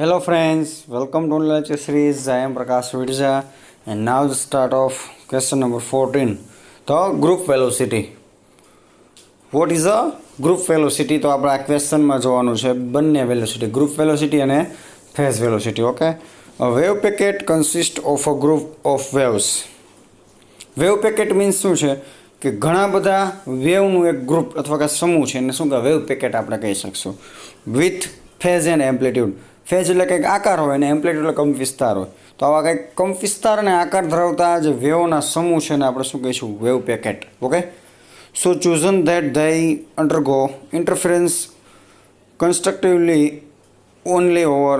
Hello friends, welcome to lecture series. I am Prakash Vidja and now the start of question number 14. The group velocity. What is a group velocity? તો આપણે આ ક્વેશ્ચનમાં જોવાનું છે બંને velocity, group velocity અને phase velocity. Okay, a wave packet consists of a group of waves. Wave packet means શું છે કે ઘણા બધા વેવનું એક ગ્રુપ અથવા કે સમૂહ છે એને શું કહે વેવ પેકેટ આપણે કહી શકશું. With phase and amplitude. Phase એટલે કંઈક આકાર હોય અને એમ્પ્લિટ્યુડ એટલે કંપ વિસ્તાર હોય. તો આવા કંઈક કંપ વિસ્તાર અને આકાર ધરાવતા જે વેવના સમૂહ છે ને આપણે શું કહીશું wave packet. Okay, so chosen that they undergo interference constructively only over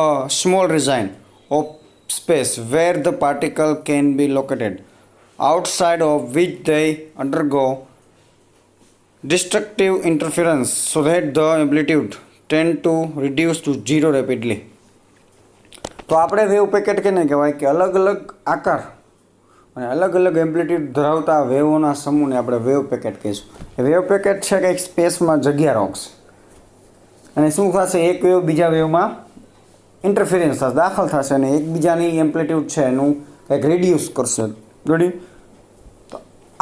a small region of space where the particle can be located, outside of which they undergo destructive interference so that the amplitude tend to reduce to zero rapidly. તો આપણે wave packet કેને કહેવાય કે અલગ અલગ આકાર અને અલગ અલગ એમ્પ્લિટ્યુડ ધરાવતા વેવોના સમૂહને આપણે વેવ પેકેટ કહીશું. એ વેવ પેકેટ છે કંઈક સ્પેસમાં જગ્યા રોકશે અને શું થશે એક વેવ બીજા વેવમાં ઇન્ટરફિરન્સ થશે, દાખલ થશે અને એકબીજાની એમ્પ્લિટ્યુડ છે એનું કંઈક રિડ્યુસ કરશે. રેડી? તો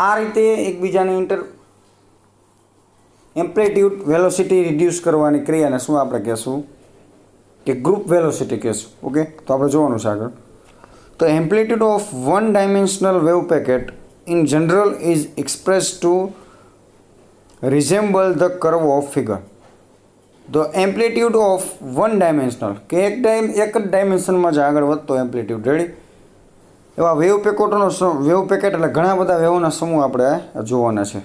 આ રીતે એકબીજાની એમ્પ્લિટ્યુડ વેલોસિટી રિડ્યુસ કરવાની ક્રિયાને શું આપણે કહેશું કે ગ્રુપ વેલોસિટી કહેશું. ઓકે, તો આપણે જોવાનું છે આગળ. તો amplitude of one dimensional wave packet in general is express to resemble the curve of figure. The amplitude of one dimensional કે એક જ ડાયમેન્શનમાં જ આગળ વધતો એમ્પ્લિટ્યુડ. રેડી? એવા વેવ પેકેટ એટલે ઘણા બધા વેવોના સમૂહ આપણે જોવાના છે.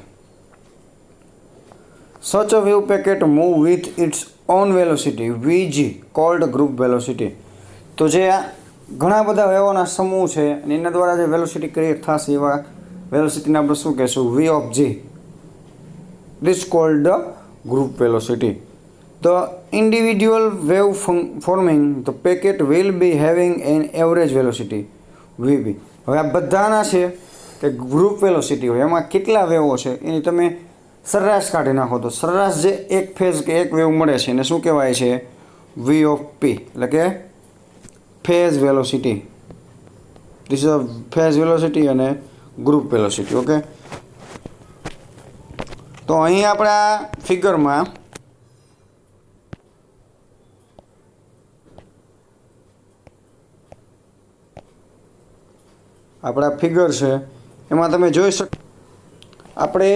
Such a wave packet move with its own velocity Vg called group velocity. તો જે ઘણા બધા વેવોના સમૂહ છે અને એના દ્વારા જે વેલોસિટી ક્રિએટ થશે એવા વેલોસિટીને આપણે શું કહેશું V of G. This called the group velocity. The individual wave forming the packet will be having an average velocity Vb. હવે આ બધાના છે કે ગ્રુપ વેલોસિટી હોય એમાં કેટલા વેવો છે એની તમે સરેરાશ કાઢી નાખો તો સરેરાશ જે એક ફેઝ કે એક વેવ મળે છે એને શું કહેવાય છે V of P, એટલે કે phase velocity. This is a phase velocity અને ગ્રુપ વેલોસિટી. ઓકે, તો અહીં આપણે આ ફિગરમાં આપણા ફિગર છે એમાં તમે જોઈ શકો આપણે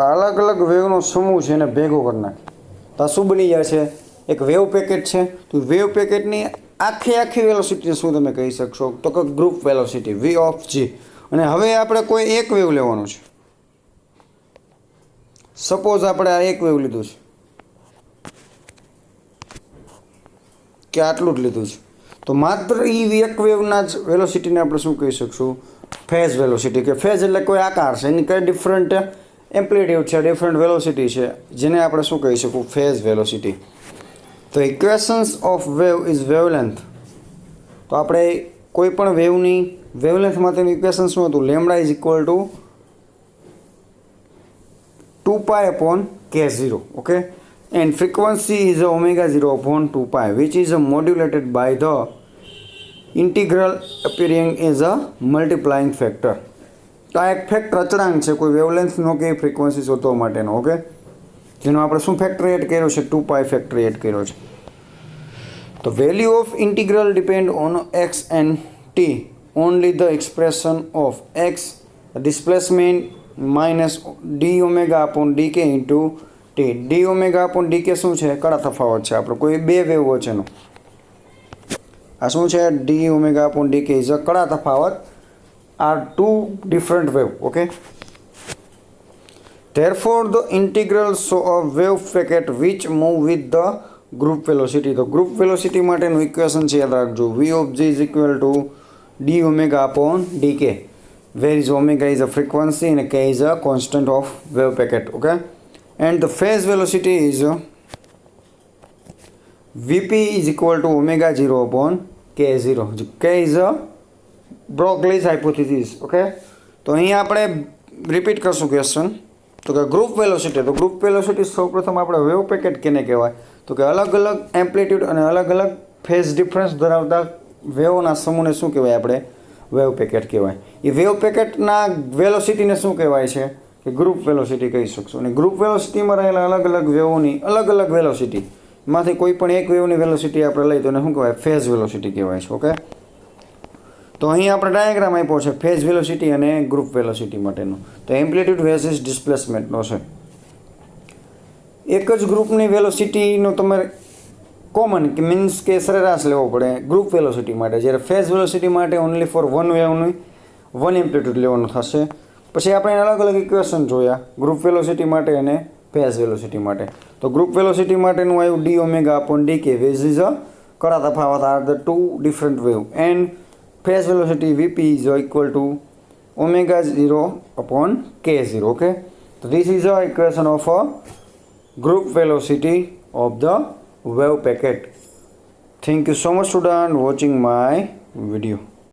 અલગ અલગ વેવનો સમૂહ છે એને ભેગો કરી નાખીએ તો આ શું બની જાય છે એક વેવ પેકેટ છે. તો વેવ પેકેટની આખી વેલોસિટી શું તમે કહી શકશો તો કે group velocity V of G. અને હવે આપણે કોઈ એક વેવ લેવાનું છે. સપોઝ આપણે આ એક વેવ લીધું છે કે આટલું જ લીધું છે તો માત્ર એ એક વેવના જ વેલોસિટીને આપણે શું કહી શકશું ફેઝ વેલોસિટી. કે ફેઝ એટલે કોઈ આકાર છે એની કઈ ડિફરન્ટ એમ્પ્લિટ્યુડ છે, ડિફરન્ટ વેલોસિટી છે જેને આપણે શું કહી શકું ફેઝ વેલોસિટી. તો equations of wave is wavelength. તો આપણે કોઈ પણ વેવની વેવલેન્થ માટેનું ઇક્વેશન શું હતું lambda is equal to 2π/k0. Okay, and frequency is ω0/2π which is modulated by the integral appearing as a multiplying factor. તો આ એક ફેક્ટર અચળાંક છે કોઈ વેવલેન્થનો કે ફ્રીક્વન્સી શોધવા માટેનો. ઓકે, જેનો આપણે શું ફેક્ટર એડ કર્યો છે 2π ફેક્ટર એડ કર્યો છે. તો value of integral depend on x and t only the expression of x displacement minus dω/dk into t. dω/dk શું છે કડા તફાવત છે આપણે કોઈ બે વેવ વચ્ચેનો. આ શું છે dω/dk ઇઝ અ કડા તફાવત are two different wave. Okay, therefore the integrals show a wave packet which move with the group velocity. તો ગ્રુપ વેલોસિટી માટેનું ઇક્વેશન છે યાદ રાખજો V of G is equal to dω/dk where is omega is a frequency and k is a constant of wave packet. Okay, and the phase velocity is Vp is equal to ω0/k0. k is a Broglie's hypothesis. Okay, તો અહીંયા આપણે repeat કરશું question. તો કે group velocity, તો group velocity સૌપ્રથમ આપણે wave packet કેને કહેવાય તો કે અલગ અલગ એમ્પ્લિટ્યૂડ અને અલગ અલગ ફેઝ ડિફરન્સ ધરાવતા વેવના સમૂહને શું કહેવાય આપણે? વેવ પેકેટ કહેવાય. એ વેવ પેકેટના વેલોસિટીને શું કહેવાય છે? કે ગ્રુપ વેલોસિટી કહી શકશો. અને ગ્રુપ વેલોસિટીમાં રહેલા અલગ અલગ વેવોની અલગ અલગ વેલોસિટી માંથી કોઈ પણ એક વેવની વેલોસિટી આપણે લઈએ તો એને શું કહેવાય? ફેઝ વેલોસિટી કહેવાય છે. ઓકે, તો અહીં આપણે ડાયાગ્રામ આપ્યો છે ફેઝ વેલોસિટી અને ગ્રુપ વેલોસિટી માટેનો. તો એમ્પ્લિટ્યૂડ વેર્સિસ ડિસ્પ્લેસમેન્ટનો છે. એક જ ગ્રુપની વેલોસિટીનો તમારે કોમન કે મીન્સ કે સરેરાશ લેવો પડે ગ્રુપ વેલોસિટી માટે, જ્યારે ફેઝ વેલોસિટી માટે ઓનલી ફોર વન વેવનું વન એમ્પ્લિટ્યૂડ લેવાનું થશે. પછી આપણે અલગ અલગ ઇક્વેશન જોયા ગ્રુપ વેલોસિટી માટે અને ફેઝ વેલોસિટી માટે. તો ગ્રુપ વેલોસિટી માટેનું આવ્યું d omega upon d k વેઝ ઇઝ અ કડા તફાવત are the two different wave and phase velocity Vp is equal to omega 0 upon k0. Okay, so this is the equation of a group velocity of the wave packet. Thank you so much student watching my video.